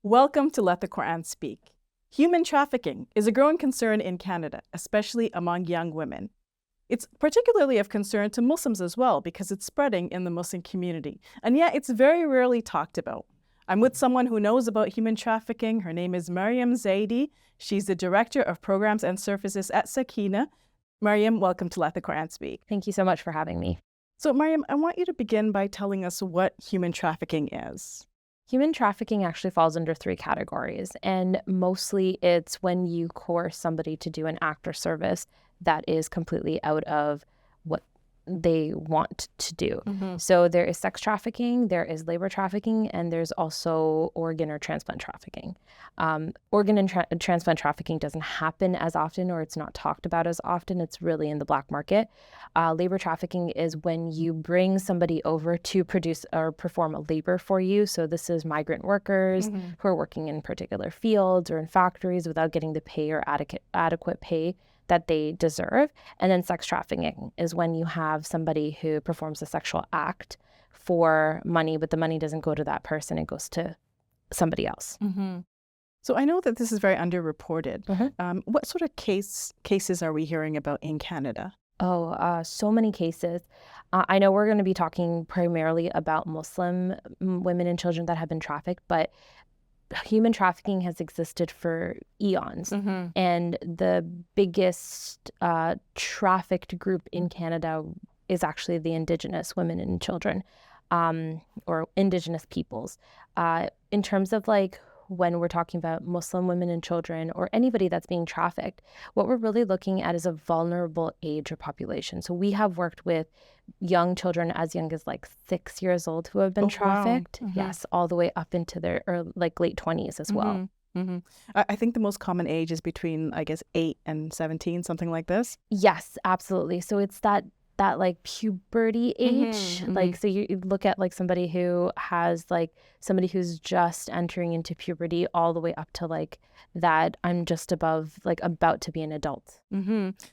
Welcome to Let the Quran Speak. Human trafficking is a growing concern in Canada, especially among young women. It's particularly of concern to Muslims as well because it's spreading in the Muslim community, and yet it's very rarely talked about. I'm with someone who knows about human trafficking. Her name is Mariyam Zaidi. She's the Director of Programs and Services at Sakeenah. Mariyam, welcome to Let the Quran Speak. Thank you so much for having me. So Mariyam, I want you to begin by telling us what human trafficking is. Human trafficking actually falls under 3 categories, and mostly it's when you coerce somebody to do an act or service that is completely out of what they want to do. So there is sex trafficking, there is labor trafficking, and there's also organ or transplant trafficking. Organ and transplant trafficking doesn't happen as often, or it's not talked about as often. It's really in the black market. Labor trafficking is when you bring somebody over to produce or perform a labor for you. So this is migrant workers who are working in particular fields or in factories without getting the pay or adequate pay that they deserve. And then sex trafficking is when you have somebody who performs a sexual act for money, but the money doesn't go to that person, it goes to somebody else. So I know that this is very underreported. What sort of cases are we hearing about in Canada? So many cases. I know we're going to be talking primarily about Muslim women and children that have been trafficked, but human trafficking has existed for eons. And the biggest trafficked group in Canada is actually the Indigenous women and children, or Indigenous peoples. In terms of when we're talking about Muslim women and children or anybody that's being trafficked, what we're really looking at is a vulnerable age or population. So we have worked with young children as young as 6 years old who have been trafficked. Wow. Yes, all the way up into their late 20s as well. I think the most common age is between, 8 and 17, something like this. Yes, absolutely. So it's that puberty age. So you look at somebody who has somebody who's just entering into puberty all the way up to that I'm just above about to be an adult.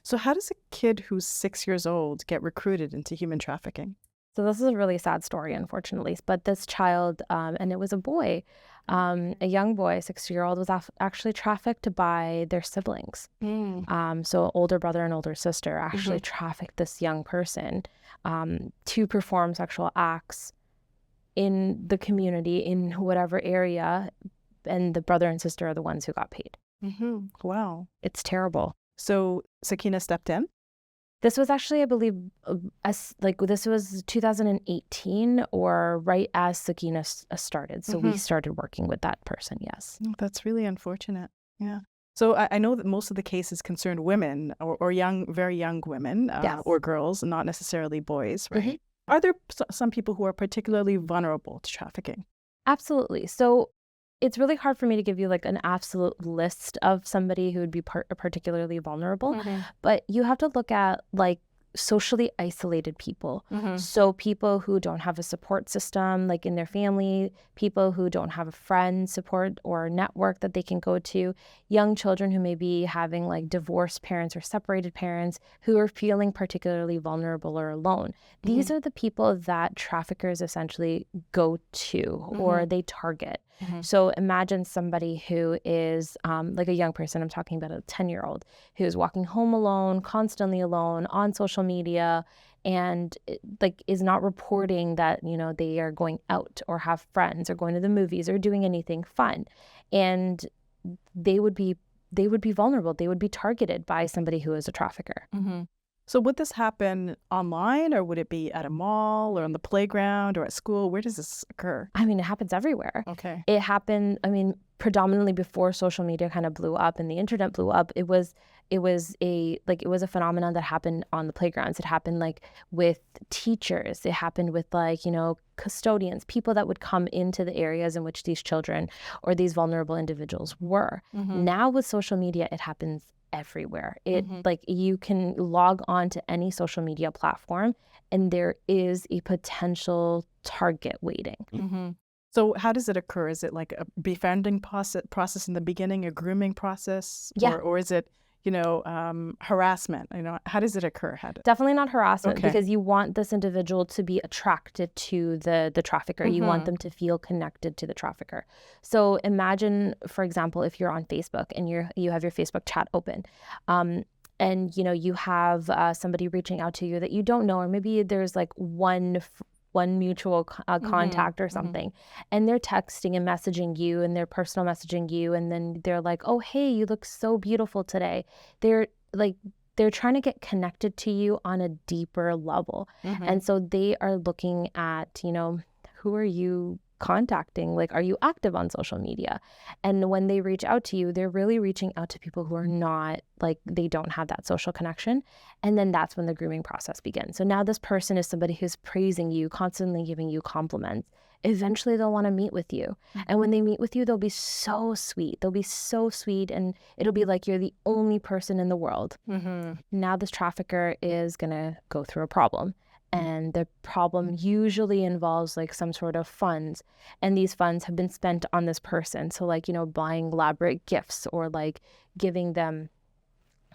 So how does a kid who's 6 years old get recruited into human trafficking? So this is a really sad story, unfortunately. But this child, and it was a boy, a young boy, 6-year-old, was actually trafficked by their siblings. So older brother and older sister actually trafficked this young person to perform sexual acts in the community, in whatever area, and the brother and sister are the ones who got paid. Wow. It's terrible. So Sakeenah stepped in? This was actually, I believe, this was 2018 or right as Sakeenah started. So we started working with that person, yes. Oh, that's really unfortunate. Yeah. So I know that most of the cases concerned women or young, very young women Yes. or girls, not necessarily boys, right? Are there some people who are particularly vulnerable to trafficking? Absolutely. So it's really hard for me to give you an absolute list of somebody who would be particularly vulnerable, but you have to look at socially isolated people. So people who don't have a support system in their family, people who don't have a friend support or network that they can go to, young children who may be having divorced parents or separated parents who are feeling particularly vulnerable or alone. These are the people that traffickers essentially go to or they target. So imagine somebody who is a young person, I'm talking about a 10-year-old, who's walking home alone, constantly alone, on social media, and is not reporting that, they are going out or have friends or going to the movies or doing anything fun. And they would be vulnerable. They would be targeted by somebody who is a trafficker. So would this happen online, or would it be at a mall or on the playground or at school? Where does this occur? I mean, it happens everywhere. Okay. It happened, predominantly before social media kind of blew up and the internet blew up. It was a phenomenon that happened on the playgrounds. It happened with teachers. It happened with custodians, people that would come into the areas in which these children or these vulnerable individuals were. Now with social media, it happens everywhere. It you can log on to any social media platform and there is a potential target waiting. So how does it occur? Is it a befriending process in the beginning, a grooming process? Yeah. Or is it harassment? How does it occur? Definitely not harassment, Okay. because you want this individual to be attracted to the trafficker. You want them to feel connected to the trafficker. So imagine, for example, if you're on Facebook and you have your Facebook chat open, and you have somebody reaching out to you that you don't know, or maybe there's like one mutual contact or something, and they're texting and messaging you, and they're personal messaging you, and then they're like, oh, hey, you look so beautiful today. They're trying to get connected to you on a deeper level. And so they are looking at, who are you contacting? Like, are you active on social media? And when they reach out to you, they're really reaching out to people who are not, like, they don't have that social connection. And then that's when the grooming process begins. So now this person is somebody who's praising you, constantly giving you compliments. Eventually they'll want to meet with you. And when they meet with you, they'll be so sweet. They'll be so sweet. And it'll be like you're the only person in the world. Now this trafficker is going to go through a problem. And the problem usually involves like some sort of funds. And these funds have been spent on this person. So like, buying elaborate gifts, or like giving them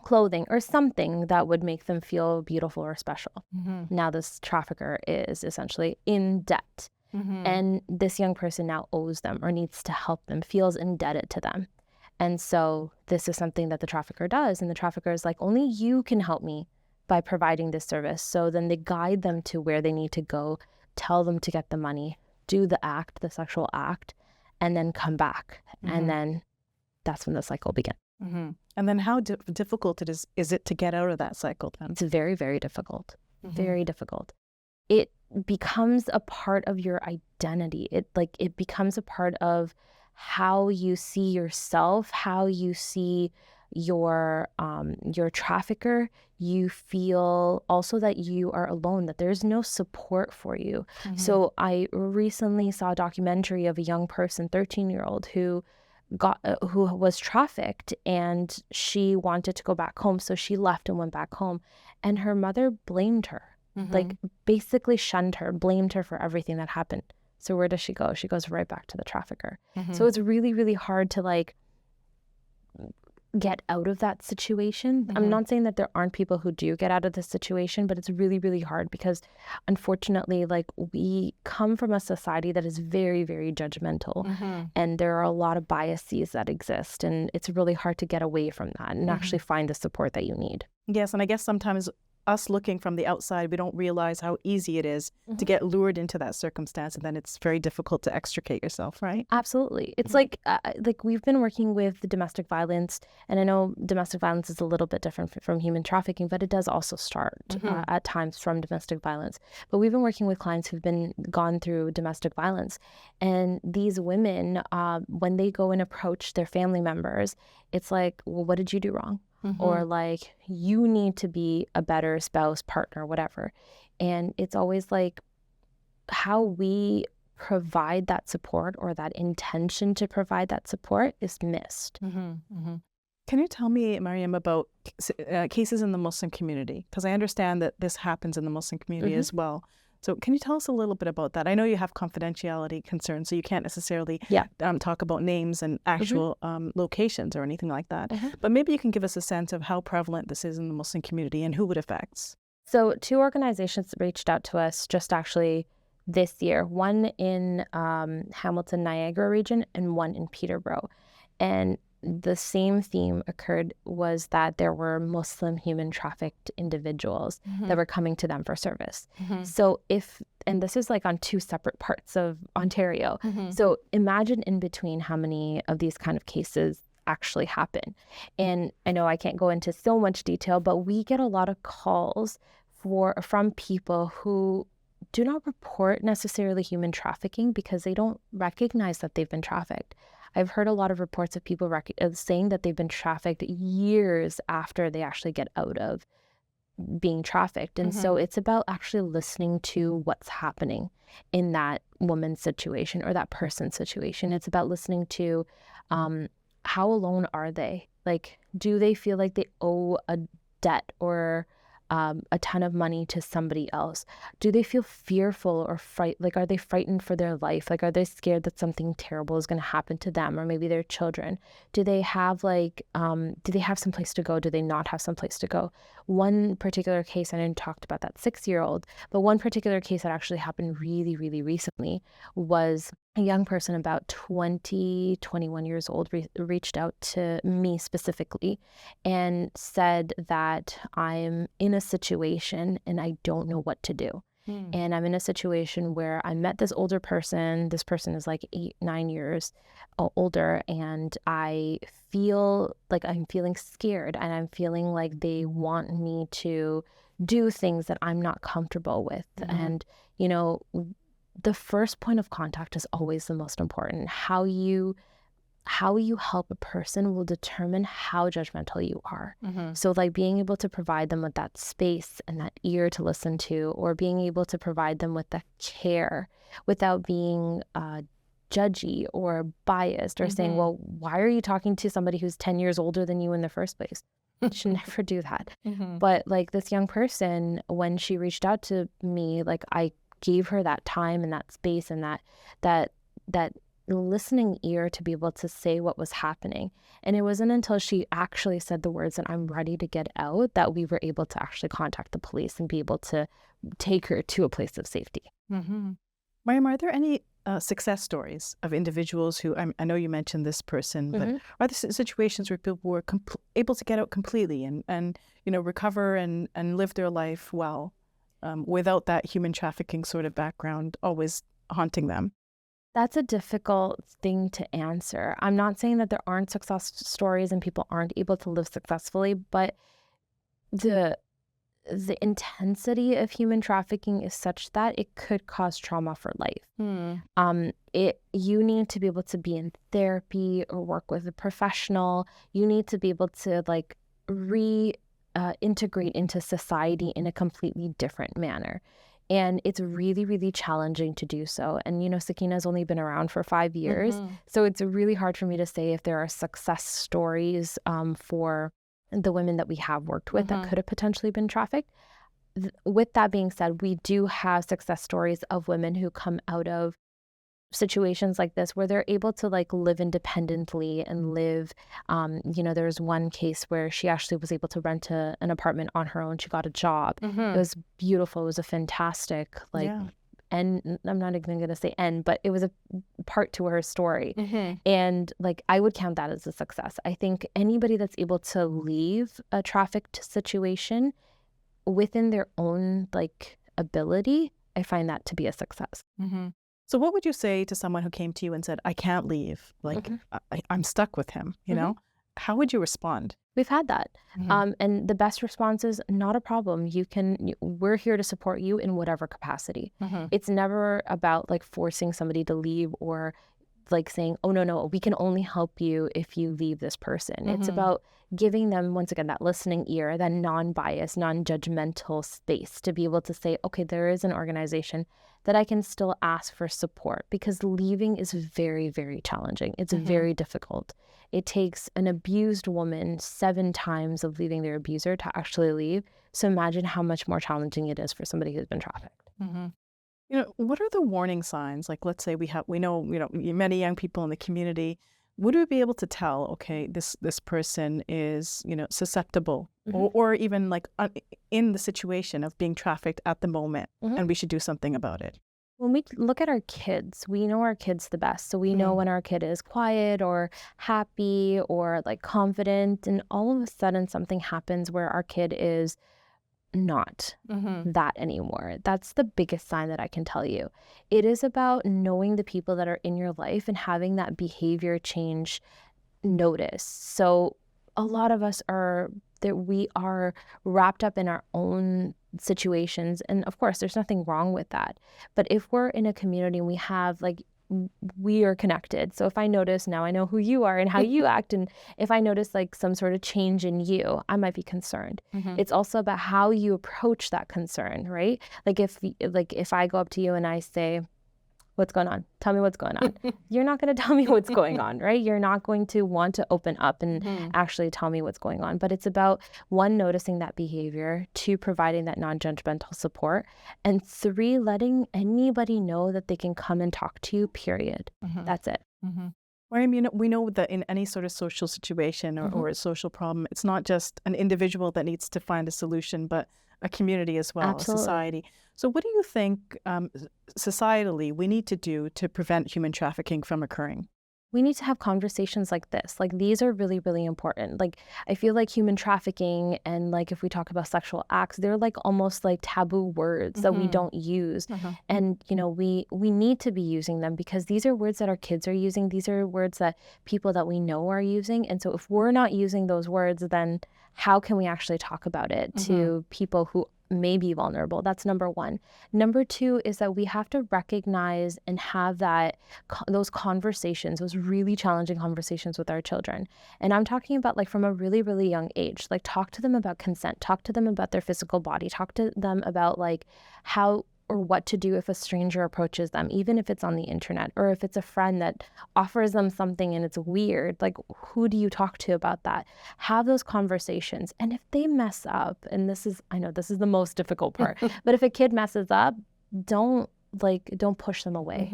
clothing or something that would make them feel beautiful or special. Now this trafficker is essentially in debt. And this young person now owes them or needs to help them, feels indebted to them. And so this is something that the trafficker does. And the trafficker is like, only you can help me by providing this service. So then they guide them to where they need to go, tell them to get the money, do the act, the sexual act, and then come back. And then that's when the cycle begins. And then how difficult is it to get out of that cycle then? It's very, very difficult. Very difficult. It becomes a part of your identity. It becomes a part of how you see yourself, how you see your trafficker. You feel also that you are alone, that there's no support for you. So I recently saw a documentary of a young person, 13-year-old, who was trafficked, and she wanted to go back home. So she left and went back home, and her mother blamed her, like basically shunned her, blamed her for everything that happened. So where does she go? She goes right back to the trafficker. So it's really, really hard to like get out of that situation. I'm not saying that there aren't people who do get out of this situation, but it's really, really hard because unfortunately, like, we come from a society that is very, very judgmental, and there are a lot of biases that exist, and it's really hard to get away from that and actually find the support that you need. Yes, and I guess sometimes us looking from the outside, we don't realize how easy it is to get lured into that circumstance, and then it's very difficult to extricate yourself, right? Absolutely. It's like we've been working with domestic violence, and I know domestic violence is a little bit different from human trafficking, but it does also start at times from domestic violence. But we've been working with clients who've gone through domestic violence, and these women, when they go and approach their family members, it's like, well, what did you do wrong? Or like, you need to be a better spouse, partner, whatever. And it's always like how we provide that support, or that intention to provide that support, is missed. Can you tell me, Mariyam, about cases in the Muslim community? Because I understand that this happens in the Muslim community as well. So can you tell us a little bit about that? I know you have confidentiality concerns, so you can't necessarily talk about names and actual locations or anything like that. But maybe you can give us a sense of how prevalent this is in the Muslim community and who it affects. So 2 organizations reached out to us just actually this year, one in Hamilton, Niagara region, and one in Peterborough. And the same theme occurred, was that there were Muslim human trafficked individuals that were coming to them for service. So and this is like on 2 separate parts of Ontario. So imagine in between how many of these kind of cases actually happen. And I know I can't go into so much detail, but we get a lot of calls from people who do not report necessarily human trafficking because they don't recognize that they've been trafficked. I've heard a lot of reports of people saying that they've been trafficked years after they actually get out of being trafficked. And so it's about actually listening to what's happening in that woman's situation or that person's situation. It's about listening to how alone are they? Like, do they feel like they owe a debt or a ton of money to somebody else? Do they feel fearful or are they frightened for their life? Like, are they scared that something terrible is going to happen to them or maybe their children? Do they have do they have some place to go? Do they not have some place to go? One particular case, I didn't talk about that 6-year-old, but one particular case that actually happened really, really recently was a young person about 20, 21 years old reached out to me specifically and said that I'm in a situation and I don't know what to do. And I'm in a situation where I met this older person. This person is like 8, 9 years older. And I feel like I'm feeling scared and I'm feeling like they want me to do things that I'm not comfortable with. And, you know, the first point of contact is always the most important. How you help a person will determine how judgmental you are. So like being able to provide them with that space and that ear to listen to, or being able to provide them with the care without being judgy or biased or saying, well, why are you talking to somebody who's 10 years older than you in the first place? You should never do that. But like this young person, when she reached out to me, like I gave her that time and that space and that listening ear to be able to say what was happening. And it wasn't until she actually said the words that I'm ready to get out that we were able to actually contact the police and be able to take her to a place of safety. Mariyam, are there any success stories of individuals who, I know you mentioned this person, but are there situations where people were able to get out completely and you know, recover and live their life well without that human trafficking sort of background always haunting them? That's a difficult thing to answer. I'm not saying that there aren't success stories and people aren't able to live successfully, but the intensity of human trafficking is such that it could cause trauma for life. You need to be able to be in therapy or work with a professional. You need to be able to like integrate into society in a completely different manner. And it's really, really challenging to do so. And, you know, Sakeenah has only been around for 5 years. So it's really hard for me to say if there are success stories for the women that we have worked with that could have potentially been trafficked. With that being said, we do have success stories of women who come out of situations like this where they're able to like live independently and live, you know, there's one case where she actually was able to rent an apartment on her own. She got a job. It was beautiful. It was a fantastic, and I'm not even going to say end, but it was a part to her story. And like, I would count that as a success. I think anybody that's able to leave a trafficked situation within their own like ability, I find that to be a success. So what would you say to someone who came to you and said, I can't leave, like I'm stuck with him, you know? How would you respond? We've had that. And the best response is not a problem. We're here to support you in whatever capacity. It's never about like forcing somebody to leave or like saying, oh, no, we can only help you if you leave this person. It's about giving them, once again, that listening ear, that non-biased, non-judgmental space to be able to say, okay, there is an organization that I can still ask for support, because leaving is very, very challenging. It's very difficult. It takes an abused woman 7 times of leaving their abuser to actually leave. So imagine how much more challenging it is for somebody who's been trafficked. You know, what are the warning signs? Like, let's say we know, you know, many young people in the community. Would we be able to tell, okay, this person is, you know, susceptible or even like in the situation of being trafficked at the moment, and we should do something about it? When we look at our kids, we know our kids the best. So we know when our kid is quiet or happy or like confident, and all of a sudden something happens where our kid is not that anymore. That's the biggest sign that I can tell you. It is about knowing the people that are in your life and having that behavior change notice. So a lot of us we are wrapped up in our own situations, and of course there's nothing wrong with that. But if we're in a community and we are connected. So if I notice, now I know who you are and how you act, and if I notice like some sort of change in you, I might be concerned. It's also about how you approach that concern, right? Like if I go up to you and I say, what's going on? Tell me what's going on. You're not going to tell me what's going on, right? You're not going to want to open up and actually tell me what's going on. But it's about, one, noticing that behavior, two, providing that non-judgmental support, and three, letting anybody know that they can come and talk to you, period. That's it. Mariyam, we know that in any sort of social situation or a social problem, it's not just an individual that needs to find a solution, but a community as well, Absolutely. a society. So what do you think societally we need to do to prevent human trafficking from occurring? We need to have conversations like this. Like, these are really, really important. Like, I feel like human trafficking and, like, if we talk about sexual acts, they're like almost like taboo words that we don't use. And, you know, we need to be using them, because these are words that our kids are using. These are words that people that we know are using. And so if we're not using those words, then how can we actually talk about it to people who may be vulnerable? That's number one. Number two is that we have to recognize and have those conversations, those really challenging conversations with our children. And I'm talking about, like, from a really, really young age. Like, talk to them about consent, talk to them about their physical body, talk to them about, like, how or what to do if a stranger approaches them, even if it's on the internet, or if it's a friend that offers them something and it's weird. Like, who do you talk to about that? Have those conversations. And if they mess up, and I know this is the most difficult part, but if a kid messes up, don't push them away.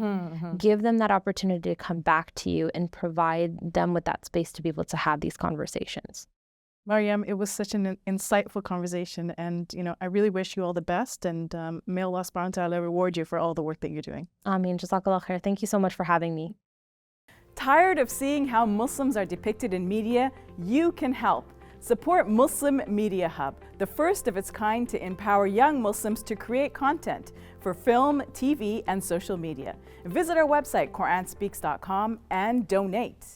Give them that opportunity to come back to you and provide them with that space to be able to have these conversations. Mariyam, it was such an insightful conversation, and I really wish you all the best, and may Allah subhanahu wa ta'ala reward you for all the work that you're doing. Ameen. Jazakallah khair. Thank you so much for having me. Tired of seeing how Muslims are depicted in media? You can help. Support Muslim Media Hub, the first of its kind to empower young Muslims to create content for film, TV, and social media. Visit our website, QuranSpeaks.com, and donate.